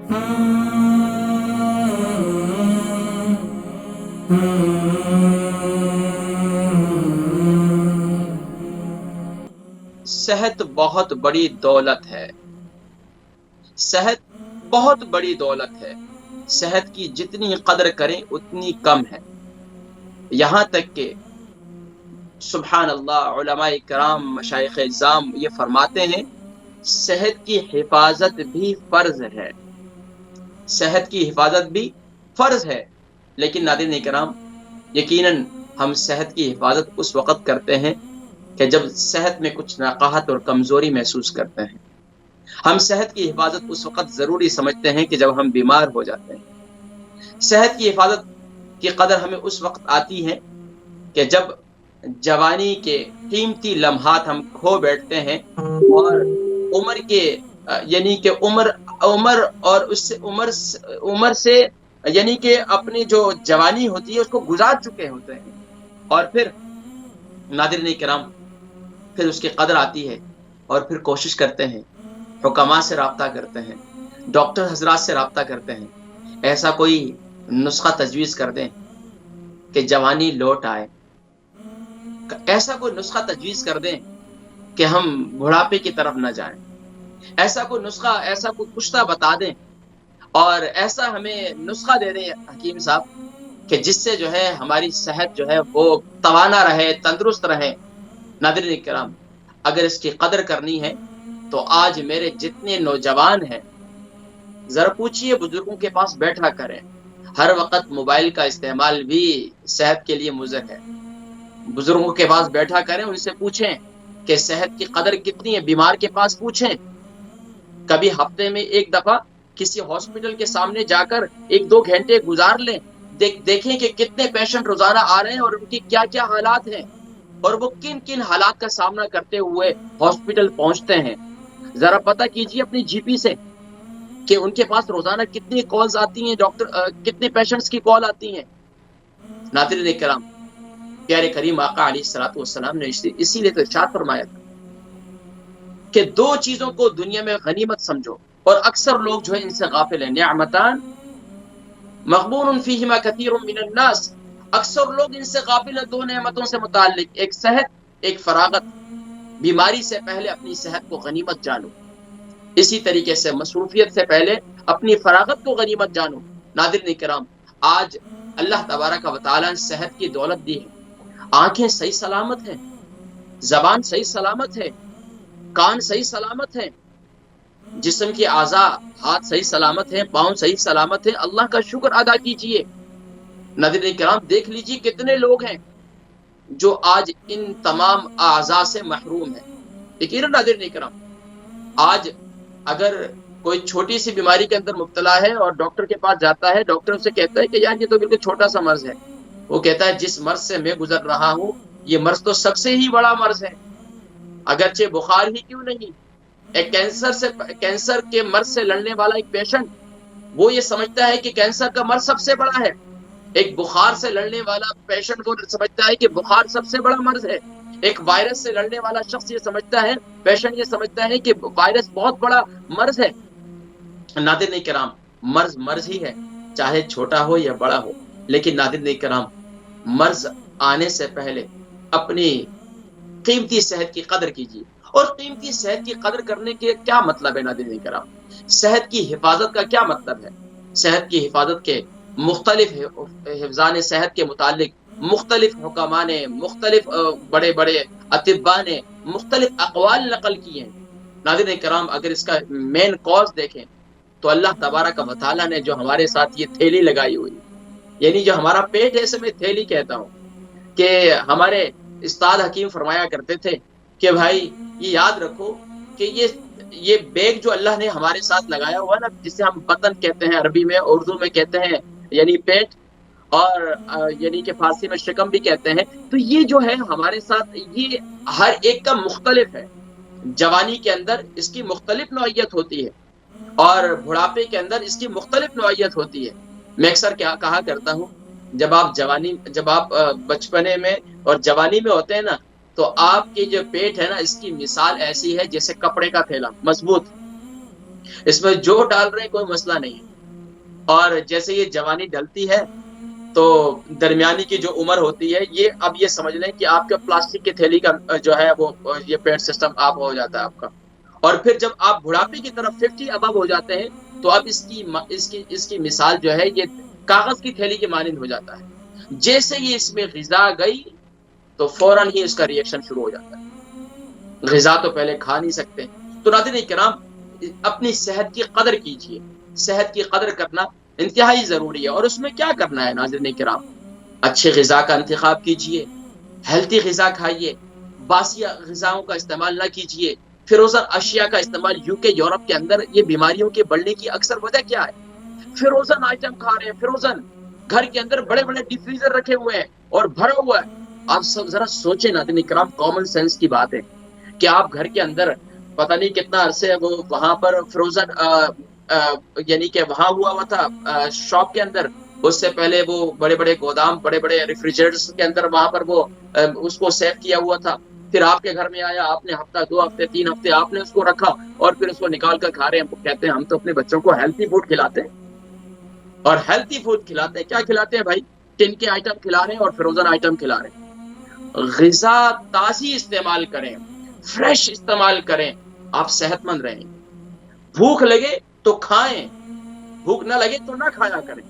صحت بہت بڑی دولت ہے، صحت بہت بڑی دولت ہے، صحت کی جتنی قدر کریں اتنی کم ہے۔ یہاں تک کہ سبحان اللہ علماء کرام مشائخ اعظام یہ فرماتے ہیں صحت کی حفاظت بھی فرض ہے، صحت کی حفاظت بھی فرض ہے۔ لیکن ناظرین کرام، یقیناً ہم صحت کی حفاظت اس وقت کرتے ہیں کہ جب صحت میں کچھ نقاہت اور کمزوری محسوس کرتے ہیں۔ ہم صحت کی حفاظت اس وقت ضروری سمجھتے ہیں کہ جب ہم بیمار ہو جاتے ہیں۔ صحت کی حفاظت کی قدر ہمیں اس وقت آتی ہے کہ جب جوانی کے قیمتی لمحات ہم کھو بیٹھتے ہیں اور عمر کے یعنی کہ عمر اور اس سے عمر سے یعنی کہ اپنی جو جوانی ہوتی ہے اس کو گزار چکے ہوتے ہیں، اور پھر ناظرین کرام پھر اس کی قدر آتی ہے اور پھر کوشش کرتے ہیں، حکماء سے رابطہ کرتے ہیں، ڈاکٹر حضرات سے رابطہ کرتے ہیں، ایسا کوئی نسخہ تجویز کر دیں کہ جوانی لوٹ آئے، ایسا کوئی نسخہ تجویز کر دیں کہ ہم بڑھاپے کی طرف نہ جائیں، ایسا کوئی نسخہ، ایسا کوئی پشتہ بتا دیں اور ایسا ہمیں نسخہ دے دیں حکیم صاحب کہ جس سے جو ہے ہماری صحت جو ہے وہ توانا رہے، تندرست رہے۔ ناظرین کرام، اگر اس کی قدر کرنی ہے تو آج میرے جتنے نوجوان ہیں ذرا پوچھئے بزرگوں کے پاس بیٹھا کریں۔ ہر وقت موبائل کا استعمال بھی صحت کے لیے مضر ہے۔ بزرگوں کے پاس بیٹھا کریں، ان سے پوچھیں کہ صحت کی قدر کتنی ہے، بیمار کے پاس پوچھیں، کبھی ہفتے میں ایک دفعہ کسی ہاسپٹل کے سامنے جا کر 1-2 گھنٹے گزار لیں، دیکھیں کہ کتنے پیشنٹ روزانہ آ رہے ہیں اور ان کی کیا کیا حالات ہیں اور وہ کن کن حالات کا سامنا کرتے ہوئے ہاسپٹل پہنچتے ہیں۔ ذرا پتہ کیجیے اپنی جی پی سے کہ ان کے پاس روزانہ کتنی کالز آتی ہیں، ڈاکٹر کتنے پیشنٹس کی کال آتی ہیں۔ ناظرین کرام، پیارے کریم آقا علیہ الصلوۃ والسلام نے اسی لیے تو ارشاد فرمایا تھا کہ 2 چیزوں کو دنیا میں غنیمت سمجھو، اور اکثر لوگ جو ہے ان سے غافل ہیں۔ نعمتان مغبون فیہما کثیر من الناس، اکثر لوگ ان سے غافل ہیں 2 نعمتوں سے متعلق، ایک صحت، ایک فراغت۔ بیماری سے پہلے اپنی صحت کو غنیمت جانو، اسی طریقے سے مصروفیت سے پہلے اپنی فراغت کو غنیمت جانو۔ ناظرین کرام، آج اللہ تبارک و تعالیٰ نے صحت کی دولت دی ہے، آنکھیں صحیح سلامت ہیں، زبان صحیح سلامت ہے، کان صحیح سلامت ہیں، جسم کے اعضاء، ہاتھ صحیح سلامت ہیں، پاؤں صحیح سلامت ہیں، اللہ کا شکر ادا کیجئے۔ ناظرین کرام، دیکھ لیجئے کتنے لوگ ہیں جو آج ان تمام اعضاء سے محروم ہیں۔ یقیناً ناظرین کرام، آج اگر کوئی چھوٹی سی بیماری کے اندر مبتلا ہے اور ڈاکٹر کے پاس جاتا ہے، ڈاکٹر اسے کہتا ہے کہ یار یہ تو بالکل چھوٹا سا مرض ہے، وہ کہتا ہے جس مرض سے میں گزر رہا ہوں یہ مرض تو سب سے ہی بڑا مرض ہے، اگرچہ بخار ہی کیوں نہیں۔ ایک کینسر کے مرض سے لڑنے والا ایک پیشنٹ وہ یہ سمجھتا ہے کہ کینسر کا مرض سب سے بڑا ہے، ایک بخار سے لڑنے والا پیشنٹ وہ سمجھتا ہے کہ بخار سب سے بڑا مرض ہے، ایک وائرس سے لڑنے والا شخص یہ سمجھتا ہے، پیشنٹ یہ سمجھتا ہے کہ وائرس بہت بڑا مرض ہے۔ ناظرین کرام، مرض ہی ہے، چاہے چھوٹا ہو یا بڑا ہو، لیکن ناظرین کرام، مرض آنے سے پہلے اپنی قیمتی صحت کی قدر کیجیے۔ اور قیمتی صحت کی قدر کرنے کے کیا مطلب ہے ناظرین کرام؟ صحت کی حفاظت کا کیا مطلب ہے؟ صحت کی حفاظت کے مختلف حفظان صحت کے متعلق مختلف حکماء نے، مختلف بڑے بڑے اطباء نے مختلف اقوال نقل کیے ہیں۔ ناظرین کرام، اگر اس کا مین کاز دیکھیں تو اللہ تبارک و تعالیٰ نے جو ہمارے ساتھ یہ تھیلی لگائی ہوئی، یعنی جو ہمارا پیٹ ہے، اسے میں تھیلی کہتا ہوں، کہ ہمارے استاد حکیم فرمایا کرتے تھے کہ بھائی یہ یاد رکھو کہ یہ بیگ جو اللہ نے ہمارے ساتھ لگایا ہوا نا، جسے ہم بطن کہتے ہیں عربی میں، اردو میں کہتے ہیں یعنی پیٹ، اور یعنی کہ فارسی میں شکم بھی کہتے ہیں، تو یہ جو ہے ہمارے ساتھ یہ ہر ایک کا مختلف ہے۔ جوانی کے اندر اس کی مختلف نوعیت ہوتی ہے اور بڑھاپے کے اندر اس کی مختلف نوعیت ہوتی ہے۔ میں اکثر کیا کہا کرتا ہوں، جب آپ بچپنے میں اور جوانی میں ہوتے ہیں نا، تو آپ کی جو پیٹ ہے نا، اس کی مثال ایسی ہے جیسے کپڑے کا تھیلا، مضبوط، اس میں جو ڈال رہے ہیں کوئی مسئلہ نہیں ہے۔ اور جیسے یہ جوانی ڈلتی ہے تو درمیانی کی جو عمر ہوتی ہے، یہ اب یہ سمجھ لیں کہ آپ کا پلاسٹک کی تھیلی کا جو ہے وہ یہ پیڈ سسٹم آپ ہو جاتا ہے آپ کا۔ اور پھر جب آپ بڑھاپے کی طرف 50 ابو ہو جاتے ہیں تو اب اس کی مثال جو ہے یہ کاغذ کی تھیلی کے مانند ہو جاتا ہے۔ جیسے ہی اس میں غذا گئی تو فوراً ہی اس کا ریئیکشن شروع ہو جاتا ہے۔ غذا تو پہلے کھا نہیں سکتے۔ تو ناظرین کرام، اپنی صحت کی قدر کیجیے۔ صحت کی قدر کرنا انتہائی ضروری ہے۔ اور اس میں کیا کرنا ہے ناظرین کرام؟ اچھے غذا کا انتخاب کیجیے، ہیلتھی غذا کھائیے، باسی غذاؤں کا استعمال نہ کیجیے، فروزن اشیاء کا استعمال۔ UK یورپ کے اندر یہ بیماریوں کے بڑھنے کی اکثر وجہ کیا ہے؟ فروزن آئٹم کھا رہے ہیں، فروزن۔ گھر کے اندر بڑے بڑے ڈیپ فریزر رکھے ہوئے ہیں اور بھرا ہوا ہے۔ آپ سب ذرا سوچیں ناظرین کرام، کامن سینس کی بات ہے کہ آپ گھر کے اندر پتہ نہیں کتنا عرصے وہ وہاں پر فروزن یعنی کہ وہاں ہوا تھا شاپ کے اندر، اس سے پہلے وہ بڑے بڑے گودام، بڑے بڑے ریفریجریٹرز کے اندر وہاں پر وہ اس کو سیو کیا ہوا تھا۔ پھر آپ کے گھر میں آیا، آپ نے ہفتہ 2 ہفتے 3 ہفتے آپ نے اس کو رکھا اور پھر اس کو نکال کر کھا رہے ہیں۔ ہم کہتے ہیں ہم تو اپنے بچوں کو ہیلتھی فوڈ کھلاتے ہیں، اور ہیلتھی فوڈ کھلاتے ہیں، کیا کھلاتے ہیں بھائی؟ ٹن کے آئٹم کھلا رہے ہیں اور فروزن آئٹم کھلا رہے ہیں۔ غذا تازی استعمال کریں، فریش استعمال کریں، آپ صحت مند رہیں۔ بھوک لگے تو کھائیں، بھوک نہ لگے تو نہ کھایا کریں۔